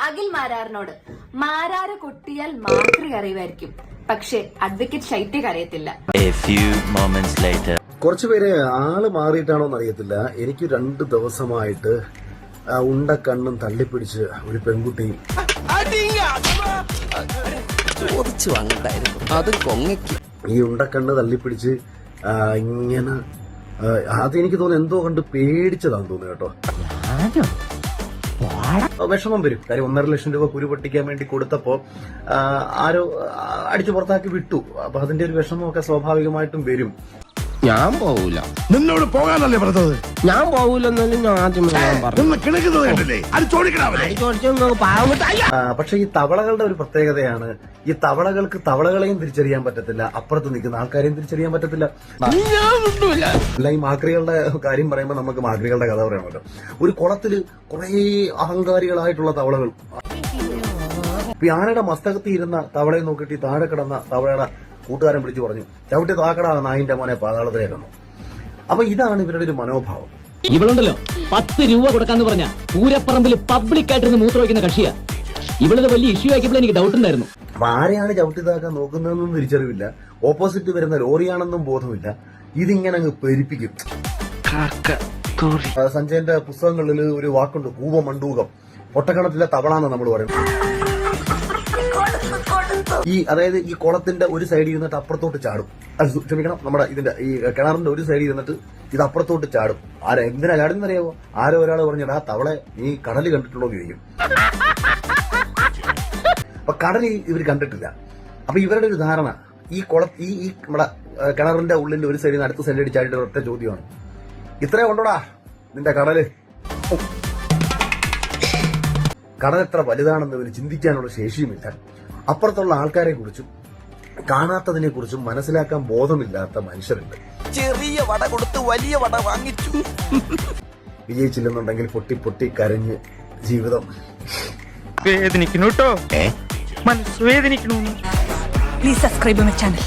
അഖിൽ മാരാറിനോട് മാരാറ് കൊട്ടിയാൽ മാത്രമേ അറിയുമായിരിക്കും, പക്ഷെ അഡ്വക്കേറ്റ് ശൈത്യക്ക് അറിയത്തില്ല. കുറച്ചുപേരെ ആള് മാറിയിട്ടാണോന്ന് അറിയത്തില്ല. എനിക്ക് 2 ദിവസമായിട്ട് ഉണ്ടക്കണ്ണും തള്ളിപ്പിടിച്ച് ഒരു പെൺകുട്ടിയും ഈ ഉണ്ടക്കണ്ണ് തള്ളിപ്പിടിച്ച് ഇങ്ങനെ അതെനിക്ക് തോന്നുന്നു എന്തോ കണ്ട് പേടിച്ചതാന്ന് തോന്നുന്നു കേട്ടോ. വിഷമം വരും. കാര്യം 1.5 ലക്ഷം രൂപ കുരു പൊട്ടിക്കാൻ വേണ്ടി കൊടുത്തപ്പോ ആരോ അടിച്ചു പുറത്താക്കി വിട്ടു. അപ്പൊ അതിന്റെ ഒരു വിഷമമൊക്കെ സ്വാഭാവികമായിട്ടും വരും. ഞാൻ പോവൂല. നിന്നോട് പോകാനല്ലേ പറഞ്ഞത്? ഞാൻ പോവൂലെന്നല്ലേ ഞാൻ ആദ്യം പക്ഷെ ഈ തവളകളുടെ ഒരു പ്രത്യേകതയാണ്, ഈ തവളകൾക്ക് തവളകളെയും തിരിച്ചറിയാൻ പറ്റത്തില്ല, അപ്പുറത്ത് നിൽക്കുന്ന ആൾക്കാരെയും തിരിച്ചറിയാൻ പറ്റത്തില്ല. അല്ല, ഈ മാക്രികളുടെ കാര്യം പറയുമ്പോൾ നമുക്ക് മാക്രികളുടെ കഥ പറയണമല്ലോ. ഒരു കുളത്തില് കുറെ അഹങ്കാരികളായിട്ടുള്ള തവളകൾ. ഇപ്പൊ ആനയുടെ മസ്തകത്തിൽ ഇരുന്ന തവളയെ നോക്കിയിട്ട് താഴെ കിടന്ന തവളയുടെ കൂട്ടുകാരൻ വിളിച്ചു പറഞ്ഞു, ചവിട്ടി താക്കടാ നായിന്റെ മോനെ പാതാളത്തിലേക്കുന്നു. അപ്പൊ ഇതാണ് ഇവരുടെ ഒരു മനോഭാവം. ഇവളുണ്ടല്ലോ 10 രൂപ കൊടുക്കാന്ന് പറഞ്ഞ പൂരപ്പറമ്പിൽ പബ്ലിക് ആയിട്ടിരുന്ന് മൂത്ര വയ്ക്കുന്ന കക്ഷിയാ. ഇവളത് വലിയ ഇഷ്യൂ ആക്കിയപ്പോൾ എനിക്ക് ഡൗട്ട് ഉണ്ടായിരുന്നു. അപ്പൊ ആരെയാണ് ചവിട്ടി താക്കാൻ നോക്കുന്നതെന്നും തിരിച്ചറിവില്ല, ഓപ്പോസിറ്റ് വരുന്ന ലോറിയാണെന്നും ബോധമില്ല. ഇതിങ്ങനെ അങ്ങ് പെരിപ്പിക്കും. സഞ്ജയന്റെ പുസ്തകങ്ങളിൽ ഒരു വാക്കുണ്ട്, കൂവമണ്ടൂകം. പൊട്ടക്കണത്തിലെ തവളാന്ന് നമ്മൾ പറയുന്നത്. അതായത് ഈ കുളത്തിന്റെ ഒരു സൈഡിൽ ഇരുന്നിട്ട് അപ്പുറത്തോട്ട് ചാടും. ക്ഷമിക്കണം, നമ്മുടെ ഇതിന്റെ ഈ കിണറിന്റെ ഒരു സൈഡിൽ ഇരുന്നിട്ട് ഇത് അപ്പുറത്തോട്ട് ചാടും. എന്തിനാ ചാടുന്നറിയാവോ? ആരോ ഒരാൾ പറഞ്ഞിട്ട് ആ തവളെ നീ കടല് കണ്ടിട്ടുണ്ടോ എന്ന് ചോദിക്കും. അപ്പൊ കടല് ഇവർ കണ്ടിട്ടില്ല. അപ്പൊ ഇവരുടെ ഒരു ധാരണ ഈ നമ്മുടെ കിണറിന്റെ ഉള്ളിന്റെ ഒരു സൈഡിൽ നിന്ന് അടുത്ത സൈഡിൽ ചാടിയിട്ട് ഒറ്റ ചോദ്യമാണ്, ഇത്രയും ഉണ്ടോടാ നിന്റെ കടല്? കടൽ എത്ര വലുതാണെന്ന് ഇവർ ചിന്തിക്കാനുള്ള ശേഷിയുമില്ല. അപ്പുറത്തുള്ള ആൾക്കാരെ കുറിച്ചും കാണാത്തതിനെ കുറിച്ചും മനസ്സിലാക്കാൻ ബോധമില്ലാത്ത മനുഷ്യരുണ്ട്. ചെറിയ വട കൊടുത്ത് വലിയ വട വാങ്ങിച്ചു. വിജയിച്ചില്ലെന്നുണ്ടെങ്കിൽ പൊട്ടി പൊട്ടി കരഞ്ഞ് ജീവിതം വേദനിക്കണു കേട്ടോ, മനസ്സ് വേദനിക്കണു. Please subscribe my channel.